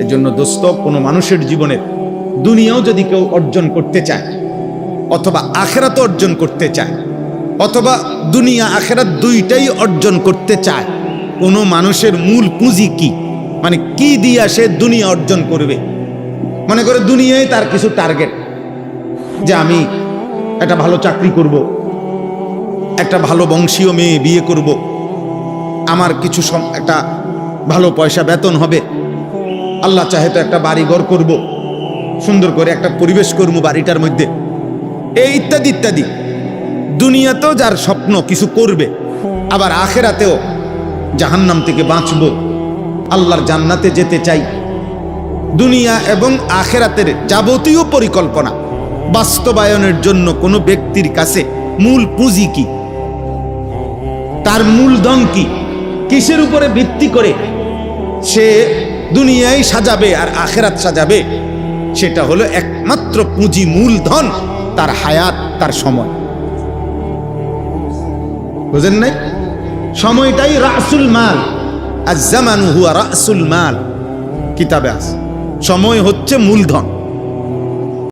এজন্য দোস্ত, কোনো মানুষের জীবনে দুনিয়াও যদি কেউ অর্জন করতে চায় অথবা আখেরাত অর্জন করতে চায় অথবা দুনিয়া আখেরাত দুইটাই অর্জন করতে চায়, কোনো মানুষের মূল পুঁজি কি, মানে কি দিয়া সে দুনিয়া অর্জন করবে? মনে করে দুনিয়ায় তার কিছু টার্গেট, যে আমি একটা ভালো চাকরি করব, একটা ভালো বংশীয় মেয়ে বিয়ে করব, আমার কিছু একটা ভালো পয়সা বেতন হবে, আল্লাহ চাহে তো একটা বাড়ি ঘর করব, সুন্দর করে একটা পরিবেশ করব বাড়িটার মধ্যে, এই ইত্যাদি ইত্যাদি। দুনিয়াতেও যার স্বপ্ন কিছু করবে, আবার আখেরাতেও জাহান্নাম থেকে বাঁচব, আল্লাহর জান্নাতে যেতে চাই। দুনিয়া এবং আখেরাতের যাবতীয় পরিকল্পনা বাস্তবায়নের জন্য কোনো ব্যক্তির কাছে মূল পুঁজি কি, তার মূলধন কি, কিসের উপরে ভিত্তি করে সে দুনিয়ায় সাজাবে আর আখেরাত সাজাবে, সেটা হলো একমাত্র পুঁজি, মূলধন তার হায়াত, তার সময়। বুঝেন নাই? সময়টাই রাসুল মাল, আজ জামানু হুয়া রাসুল মাল, কিতাবে আছে সময় হচ্ছে মূলধন।